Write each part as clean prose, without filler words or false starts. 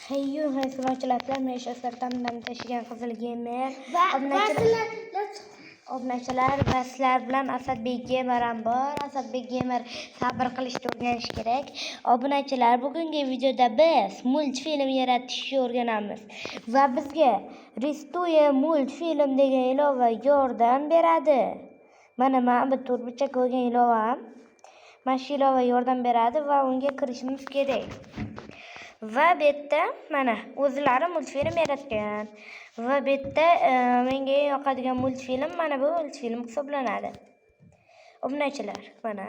Hayyun hayvonchiliklar meshoslardan tashigan qizil gamer obunachilar va sizlar bilan Asadbek Gamer ham bor. Asadbek Gamer sabr qilishni o'rganish kerak. Obunachilar, bugungi videoda biz multfilm yaratishni o'rganamiz va bizga Ristoye multfilm degan ilova yordam beradi. Mana bu turbicha ko'rgan ilovam mana shu ilova yordam beradi va unga kirishimiz kerak. Va bu yerda mana o'zlari multfilm yaratgan. Va bu yerda menga eng yoqadigan multfilm mana bu multfilm hisoblanadi. Obunachilar, mana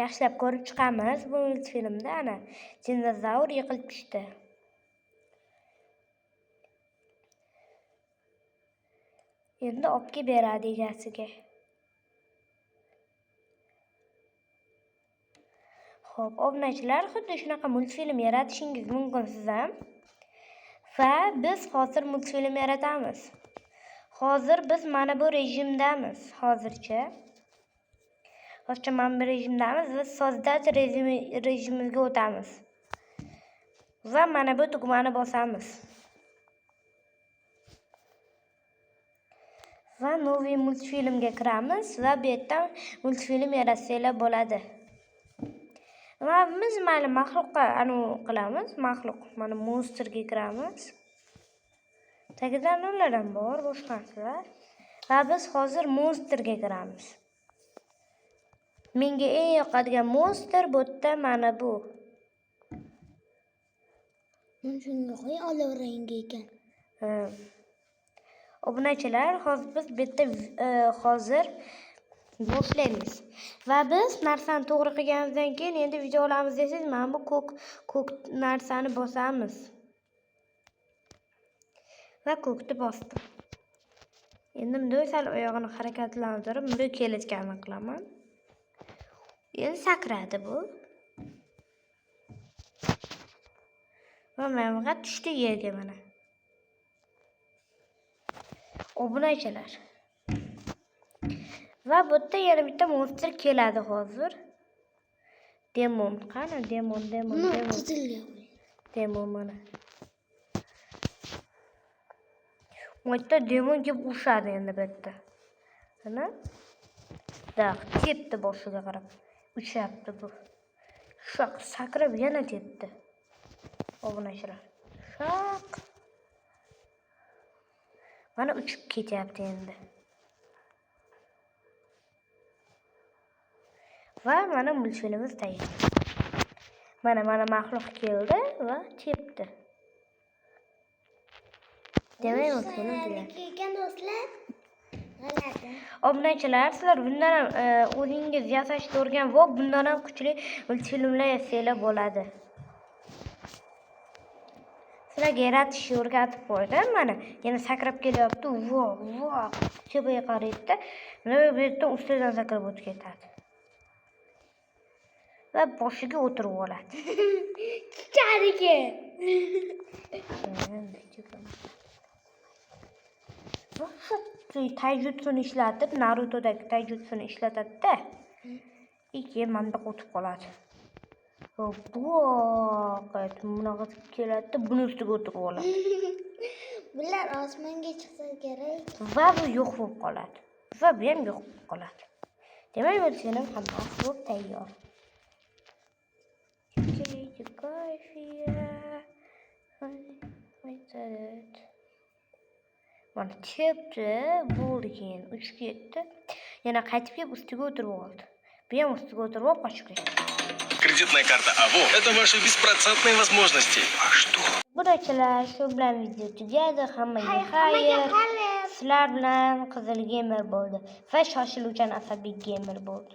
yaxshilab ko'rib chiqamiz bu multfilmda. Ana dinozavr yiqilib tushdi. Endi olib kelib beradi egasiga. Xo'p, obunachilar, xuddi shunaqa multfilm yaratishingiz mumkin siz ham. Va biz hozir multfilm yaratamiz. Hozir biz mana bu rejimdamiz. Hozircha mana bu rejimdamiz va so'zdach rejimiga o'tamiz. Va mana bu tugmani bosamiz. Va novi multfilmga kiramiz va bu yerdan multfilm yaratsanglar bo'ladi. Va biz mayli maxluqqa qilamiz. Maxluq mana monsterga kiramiz. Tagida nollar ham bor, boshqa narsalar. Va biz hozir monsterga kiramiz. Menga eng yoqadigan monster bu yerda mana bu. Shunday oliv rangi ekan. Obunachilar, hozir biz bu yerda hozir boshlaymiz. Va biz narsani to'g'ri qilganimizdan keyin endi video olamiz desangiz, mana bu ko'k narsani bosamiz. Va ko'kni bosdim. Endi bunday sal oyog'ini harakatlantirib, bunday kelayotganini qilaman. Endi sakradi bu. Va mana tushdi yerga mana. Obunachilar. Va bu yerda yana bitta monster keladi hozir. Demon. Qani demon. Demon mana. Bu yerda demon kelib ushadi endi bu yerda. Mana. Tepdi boshiga qarab. Uchayapti bu. Shoq sakrab yana tepdi. Obunachilar. Shoq. Mana uchib ketyapti endi. Va mana multfilmimiz tayyor. Mana maxluq keldi va tepdi. Demak, multfilm tugadi. Obunachilar, sizlar bundan ham o'zingiz yasashni o'rgan va bundan ham kuchli multfilmlar yasanglar bo'ladi. Sizlarga yaratishni o'rgatib qo'ydim. Mana yana sakrab kelyapti. Vo. Tepaga qaraydi. Mana bu yerdan ustidan sakrab o'tib ketadi. Va boshiga o'tirib oladi. Chariga. Tayjutsuni ishlatib, Narutodagi tayjutsuni ishlatadi-da. Keyin manda o'tib qoladi. Bunaqa keladi, buni ustiga o'tirib oladi. Bular osmonga chiqsa kerak. Va bu yo'q bo'lib qoladi. Va bu ham yo'q bo'lib qoladi. Demak, multfilm hammasi tayyor. Mana tepdi, bo'ldi keyin uchib ketdi. Yana qaytib kelib ustiga o'tirib oldi. Bu ham ustiga o'tirib olib qochib ketdi. Кредитная карта АВО – это ваши беспроцентные возможности. А что? Bunachilar, shu bilan video tugadi. Hammaga xayr. Sizlar bilan Qizil Gamer bo'ldi va shoshiluvchan Asadbek Gamer bo'ldi.